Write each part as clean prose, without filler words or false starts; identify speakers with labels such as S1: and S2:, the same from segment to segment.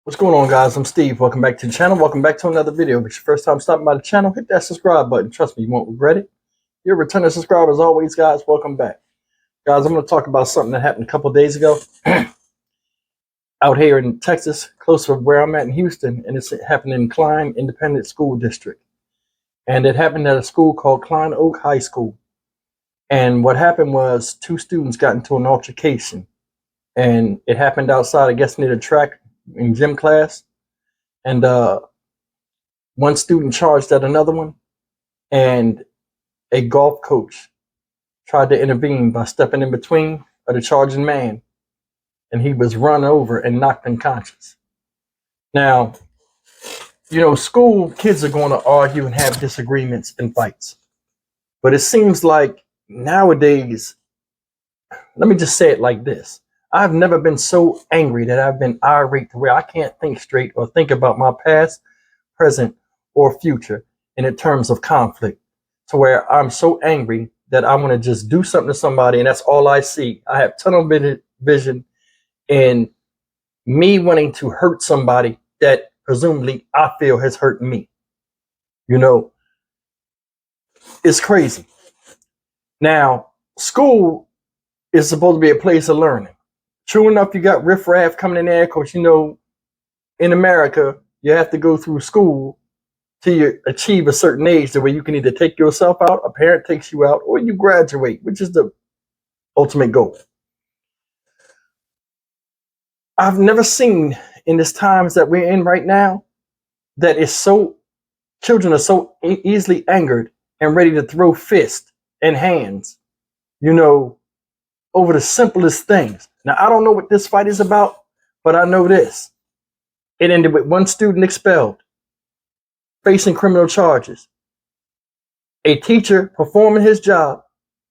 S1: What's going on, guys? I'm Steve. Welcome back to the channel. Welcome back to another video. If it's your first time stopping by the channel, hit that subscribe button. Trust me, you won't regret it. You're a returning subscriber as always, guys. Welcome back. Guys, I'm going to talk about something that happened a couple days ago out here in Texas, close to where I'm at in Houston, and it's happened in Klein Independent School District. And it happened at a school called Klein Oak High School. And what happened was two students got into an altercation. And it happened outside, I guess, near the track in gym class. And one student charged at another one. And a golf coach tried to intervene by stepping in between of the charging man. And he was run over and knocked unconscious. Now, you know, school kids are going to argue and have disagreements and fights. But it seems like nowadays, let me just say it like this. I've never been so angry that I've been irate to where I can't think straight or think about my past, present, or future in terms of conflict, to where I'm so angry that I want to just do something to somebody and that's all I see. I have tunnel vision and me wanting to hurt somebody that presumably I feel has hurt me. You know, it's crazy. Now, school is supposed to be a place of learning. True enough, you got riffraff coming in there because, you know, in America, you have to go through school till you achieve a certain age to where you can either take yourself out, a parent takes you out, or you graduate, which is the ultimate goal. I've never seen in this times that we're in right now that is so, children are so easily angered and ready to throw fists and hands, you know, over the simplest things. Now, I don't know what this fight is about, but I know this. It ended with one student expelled, facing criminal charges. A teacher performing his job,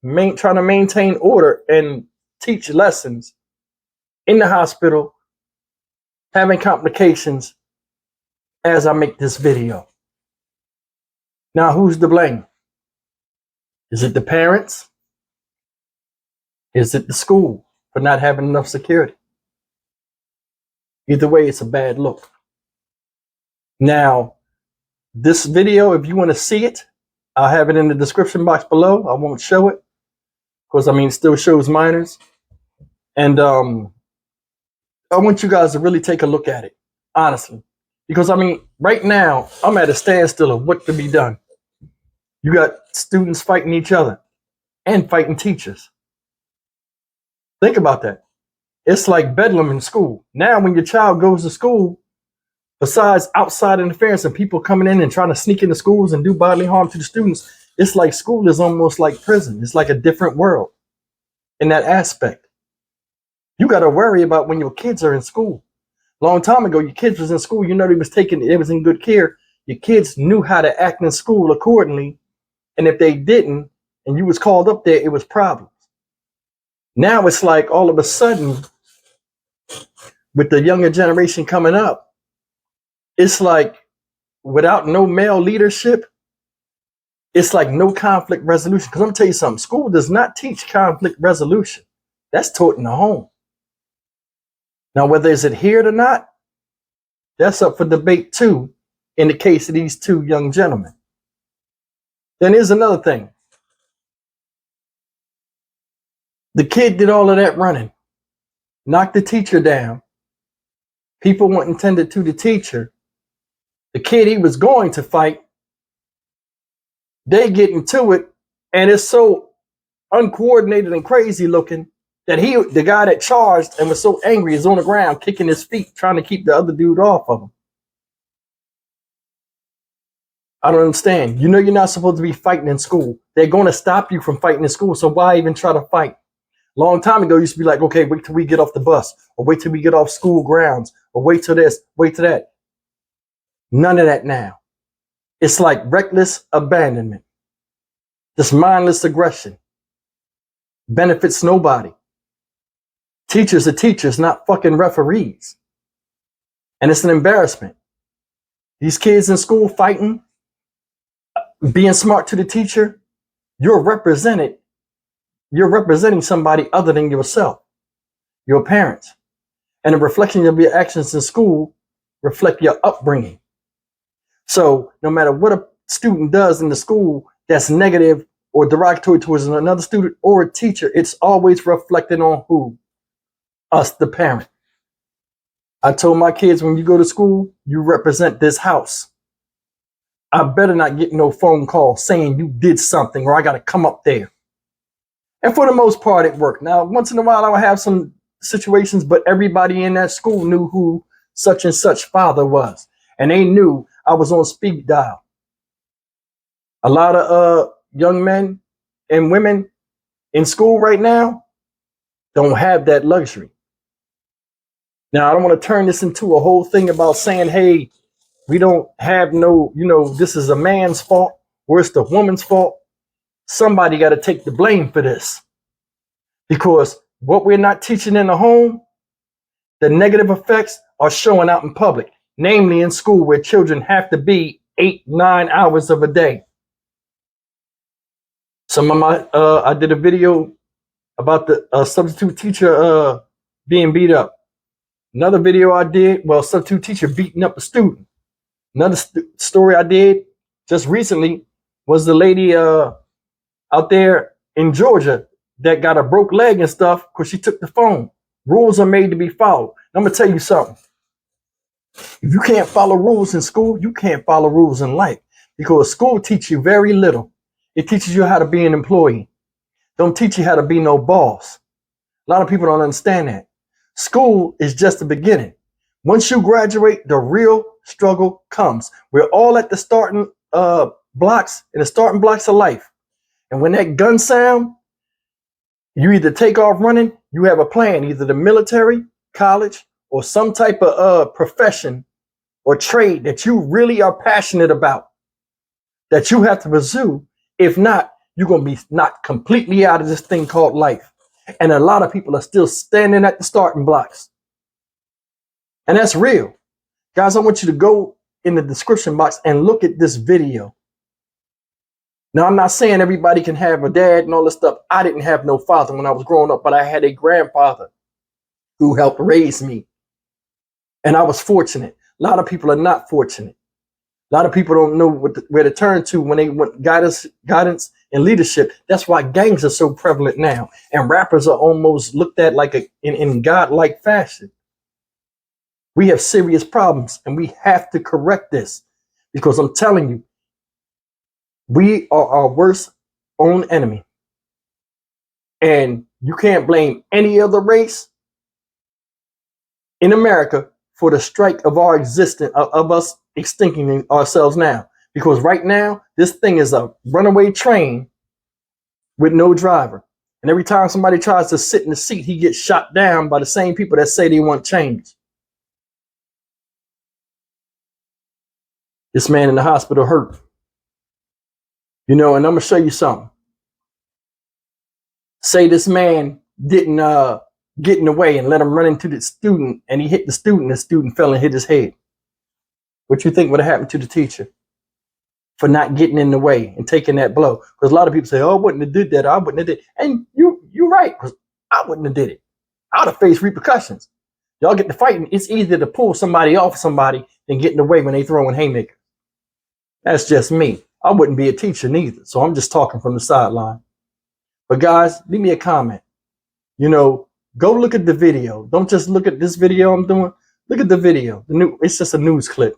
S1: trying to maintain order and teach lessons in the hospital, having complications as I make this video. Now, who's to blame? Is it the parents? Is it the school for not having enough security? Either way, it's a bad look. Now, this video, if you want to see it, I'll have it in the description box below. I won't show it because, I mean, it still shows minors. And I want you guys to really take a look at it, honestly. Because, I mean, right now, I'm at a standstill of what to be done. You got students fighting each other and fighting teachers. Think about that. It's like bedlam in school. Now, when your child goes to school, besides outside interference and people coming in and trying to sneak into schools and do bodily harm to the students, it's like school is almost like prison. It's like a different world in that aspect. You got to worry about when your kids are in school. Long time ago, your kids was in school. You know they was in good care. Your kids knew how to act in school accordingly. And if they didn't, and you was called up there, it was problems. Now it's like all of a sudden, with the younger generation coming up, it's like without no male leadership, it's like no conflict resolution. Because I'm going to tell you something, school does not teach conflict resolution. That's taught in the home. Now, whether it's adhered or not, that's up for debate too, in the case of these two young gentlemen. Then here's another thing. The kid did all of that running, knocked the teacher down. People weren't intended to the teacher. The kid he was going to fight, they get into it, and it's so uncoordinated and crazy looking that the guy that charged and was so angry is on the ground kicking his feet, trying to keep the other dude off of him. I don't understand. You know you're not supposed to be fighting in school. They're going to stop you from fighting in school, so why even try to fight? Long time ago, you used to be like, okay, wait till we get off the bus, or wait till we get off school grounds, or wait till this, wait till that. None of that now. It's like reckless abandonment. This mindless aggression. Benefits nobody. Teachers are teachers, not fucking referees. And it's an embarrassment. These kids in school fighting, being smart to the teacher, you're representing somebody other than yourself, your parents. And a reflection of your actions in school reflect your upbringing. So no matter what a student does in the school that's negative or derogatory towards another student or a teacher, it's always reflected on who? Us, the parent. I told my kids, when you go to school, you represent this house. I better not get no phone call saying you did something or I got to come up there. And for the most part, it worked. Now, once in a while, I would have some situations, but everybody in that school knew who such and such father was. And they knew I was on speed dial. A lot of young men and women in school right now don't have that luxury. Now, I don't want to turn this into a whole thing about saying, hey, we don't have no, this is a man's fault or it's the woman's fault. Somebody got to take the blame for this. Because what we're not teaching in the home, the negative effects are showing out in public, namely in school where children have to be 8-9 hours of a day. Some of my, I did a video about the substitute teacher being beat up. Another video I did, substitute teacher beating up a student. Another story I did just recently was the lady out there in Georgia that got a broke leg and stuff because she took the phone. Rules are made to be followed. I'm going to tell you something. If you can't follow rules in school, you can't follow rules in life, because school teaches you very little. It teaches you how to be an employee. Don't teach you how to be no boss. A lot of people don't understand that. School is just the beginning. Once you graduate, the real struggle comes. We're all at the starting blocks, in the starting blocks of life. And when that gun sound, you either take off running, you have a plan, either the military, college, or some type of profession or trade that you really are passionate about, that you have to pursue. If not, you're going to be knocked completely out of this thing called life. And a lot of people are still standing at the starting blocks. And that's real. Guys, I want you to go in the description box and look at this video. Now, I'm not saying everybody can have a dad and all this stuff. I didn't have no father when I was growing up, but I had a grandfather who helped raise me. And I was fortunate. A lot of people are not fortunate. A lot of people don't know where to turn to when they want guidance and leadership. That's why gangs are so prevalent now. And rappers are almost looked at like in godlike fashion. We have serious problems and we have to correct this, because I'm telling you, we are our worst own enemy. And you can't blame any other race in America for the strike of our existence, of us extincting ourselves now. Because right now, this thing is a runaway train with no driver. And every time somebody tries to sit in the seat, he gets shot down by the same people that say they want change. This man in the hospital hurt. And I'm going to show you something. Say this man didn't get in the way and let him run into the student, and he hit the student fell and hit his head. What you think would have happened to the teacher for not getting in the way and taking that blow? Because a lot of people say, oh, I wouldn't have did that. I wouldn't have did it. And you're right, because I wouldn't have did it. I would have faced repercussions. Y'all get to fighting. It's easier to pull somebody off somebody than get in the way when they throwing haymakers. That's just me. I wouldn't be a teacher neither. So I'm just talking from the sideline. But guys, leave me a comment. Go look at the video. Don't just look at this video I'm doing. Look at the video. It's just a news clip.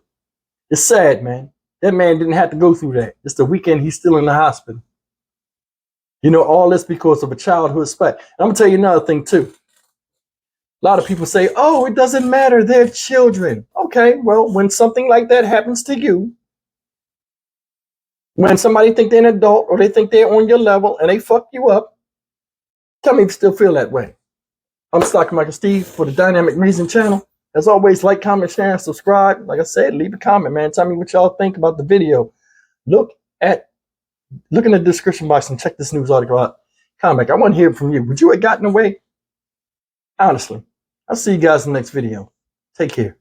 S1: It's sad, man. That man didn't have to go through that. It's the weekend he's still in the hospital. All this because of a childhood spite. I'm going to tell you another thing, too. A lot of people say, oh, it doesn't matter. They're children. Okay, well, when something like that happens to you, when somebody think they're an adult or they think they're on your level and they fuck you up, tell me if you still feel that way. I'm Stock Michael Steve for the Dynamic Reason channel. As always, like, comment, share, and subscribe. Like I said, leave a comment, man. Tell me what y'all think about the video. Look in the description box and check this news article out. Comment. I want to hear from you. Would you have gotten away? Honestly. I'll see you guys in the next video. Take care.